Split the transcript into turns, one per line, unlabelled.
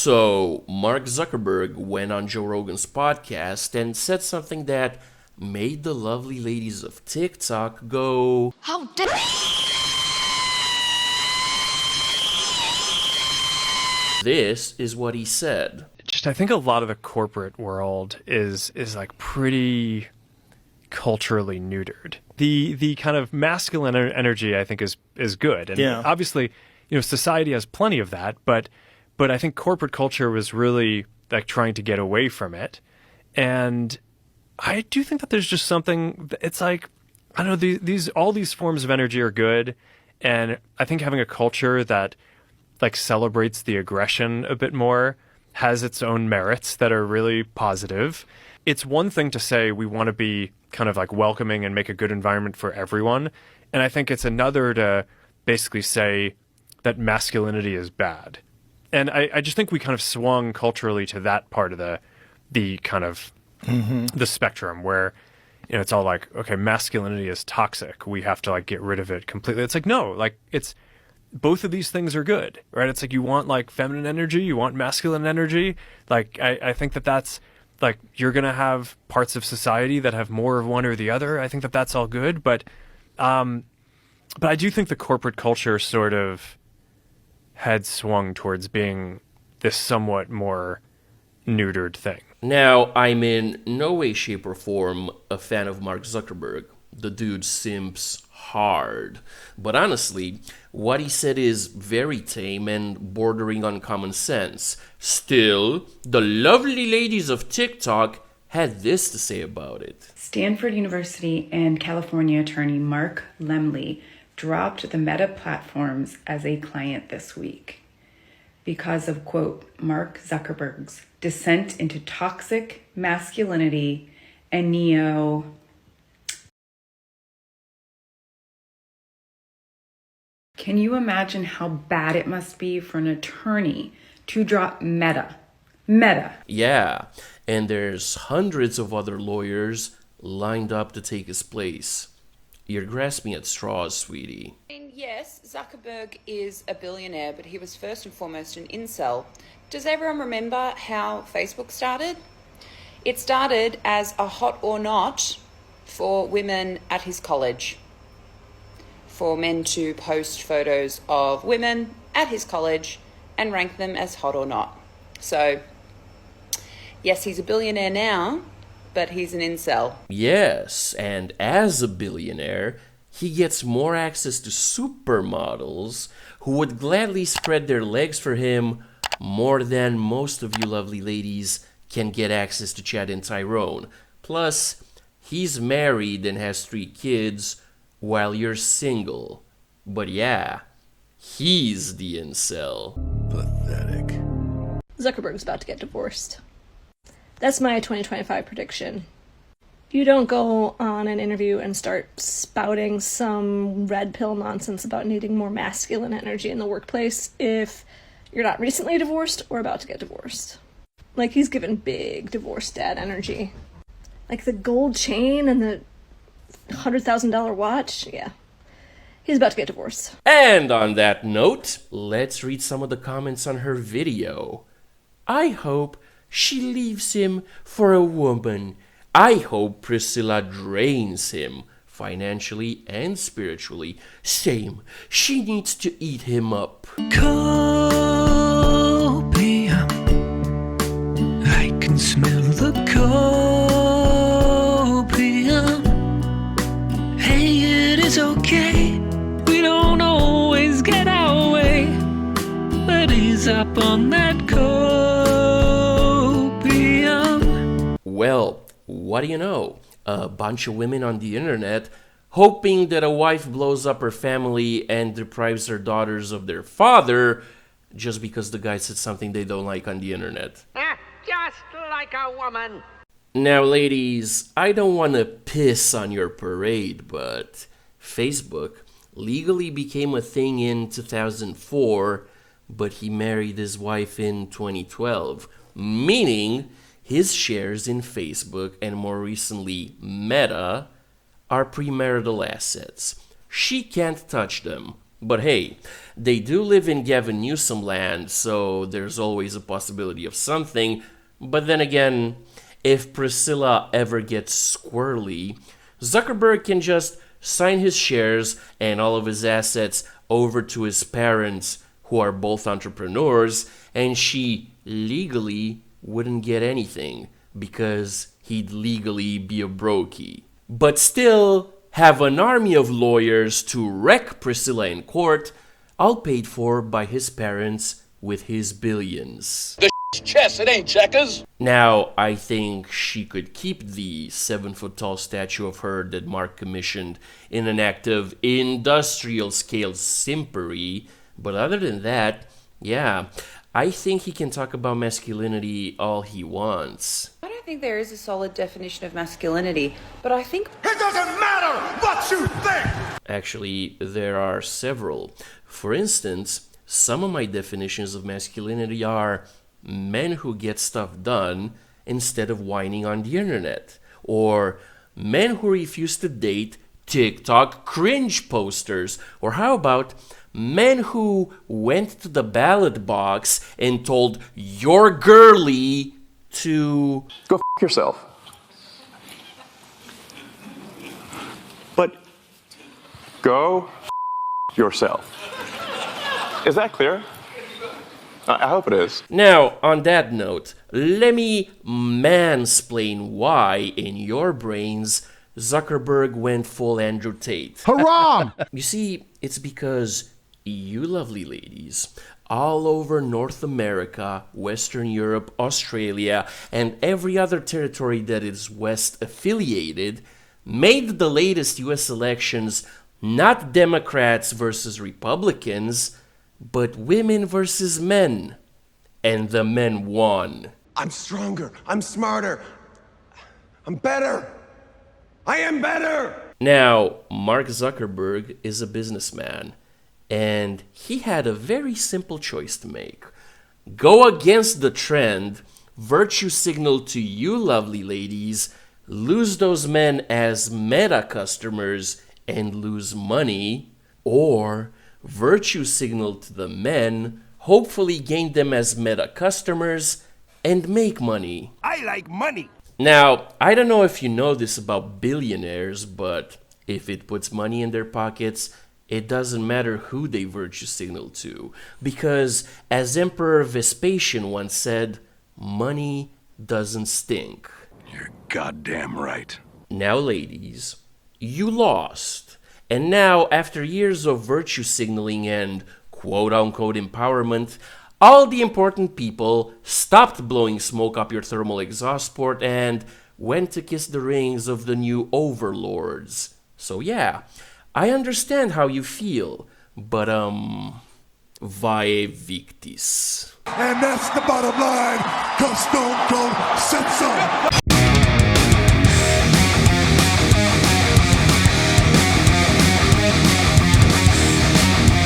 So, Mark Zuckerberg went on Joe Rogan's podcast and said something that made the lovely ladies of TikTok go,
How dare
This is what he said.
I think a lot of the corporate world is like pretty culturally neutered. The kind of masculine energy, I think, is good. And obviously, society has plenty of that, but I think corporate culture was really like trying to get away from it. And I do think that there's just something, it's like, I don't know, all these forms of energy are good. And I think having a culture that like celebrates the aggression a bit more has its own merits that are really positive. It's one thing to say we want to be kind of like welcoming and make a good environment for everyone. And I think it's another to basically say that masculinity is bad. And I just think we kind of swung culturally to that part of the kind of the spectrum where, it's all like, okay, masculinity is toxic. We have to like get rid of it completely. It's like, no, like it's, both of these things are good, right? It's like you want like feminine energy, you want masculine energy. Like I think that's like you're going to have parts of society that have more of one or the other. I think that's all good, but I do think the corporate culture sort of had swung towards being this somewhat more neutered thing.
Now, I'm in no way, shape, or form a fan of Mark Zuckerberg. The dude simps hard. But honestly, what he said is very tame and bordering on common sense. Still, the lovely ladies of TikTok had this to say about it.
Stanford University and California attorney Mark Lemley dropped the Meta platforms as a client this week because of, quote, Mark Zuckerberg's descent into toxic masculinity and neo... Can you imagine how bad it must be for an attorney to drop Meta?
Yeah, and there's hundreds of other lawyers lined up to take his place. You're grasping at straws, sweetie.
Yes, Zuckerberg is a billionaire, but he was first and foremost an incel. Does everyone remember how Facebook started? It started as a hot or not for women at his college, for men to post photos of women at his college and rank them as hot or not. So, yes, he's a billionaire now, but he's an incel.
Yes, and as a billionaire, he gets more access to supermodels who would gladly spread their legs for him more than most of you lovely ladies can get access to Chad and Tyrone. Plus, he's married and has 3 kids, while you're single. But yeah, he's the incel.
Pathetic.
Zuckerberg's about to get divorced. That's my 2025 prediction. You don't go on an interview and start spouting some red pill nonsense about needing more masculine energy in the workplace if you're not recently divorced or about to get divorced. Like, he's given big divorce dad energy. Like the gold chain and the $100,000 watch, yeah. He's about to get divorced.
And on that note, let's read some of the comments on her video. I hope she leaves him for a woman. I hope Priscilla drains him, financially and spiritually. Same, she needs to eat him up.
Copium. I can smell the copium. Hey, it is okay. We don't always get our way, but he's up on that copium.
Well, what do you know? A bunch of women on the internet hoping that a wife blows up her family and deprives her daughters of their father just because the guy said something they don't like on the internet.
Just like a woman.
Now, ladies, I don't want to piss on your parade, but Facebook legally became a thing in 2004, but he married his wife in 2012, meaning his shares in Facebook and more recently Meta are premarital assets. She can't touch them, But hey, they do live in Gavin Newsom land, so there's always a possibility of something. But then again, if Priscilla ever gets squirrely, Zuckerberg can just sign his shares and all of his assets over to his parents, who are both entrepreneurs, and she legally wouldn't get anything because he'd legally be a brokey. But still have an army of lawyers to wreck Priscilla in court, all paid for by his parents with his billions.
Chess, it ain't checkers.
Now, I think she could keep the 7-foot-tall statue of her that Mark commissioned in an act of industrial-scale simpery, but other than that, yeah, I think he can talk about masculinity all he wants.
I don't think there is a solid definition of masculinity, but I think
It doesn't matter what you think.
Actually, there are several. For instance, some of my definitions of masculinity are men who get stuff done instead of whining on the internet, or men who refuse to date TikTok cringe posters, or how about men who went to the ballot box and told your girlie to
go f*** yourself. But go f*** yourself. Is that clear? I hope it is.
Now, on that note, let me mansplain why, in your brains, Zuckerberg went full Andrew Tate.
Haram!
You see, it's because you lovely ladies all over North America, Western Europe, Australia, and every other territory that is West affiliated made the latest US elections not Democrats versus Republicans, but women versus men. And the men won.
I'm stronger. I'm smarter. I'm better. I am better.
Now, Mark Zuckerberg is a businessman, and he had a very simple choice to make. Go against the trend, virtue signal to you lovely ladies, lose those men as meta customers and lose money, or virtue signal to the men, hopefully gain them as meta customers and make money.
I like money.
Now, I don't know if you know this about billionaires, but if it puts money in their pockets, it doesn't matter who they virtue signal to. Because, as Emperor Vespasian once said, money doesn't stink.
You're goddamn right.
Now, ladies, you lost. And now, after years of virtue signaling and quote-unquote empowerment, all the important people stopped blowing smoke up your thermal exhaust port and went to kiss the rings of the new overlords. So yeah, I understand how you feel, but vae victis.
And that's the bottom line, 'cause Stone Cold said so.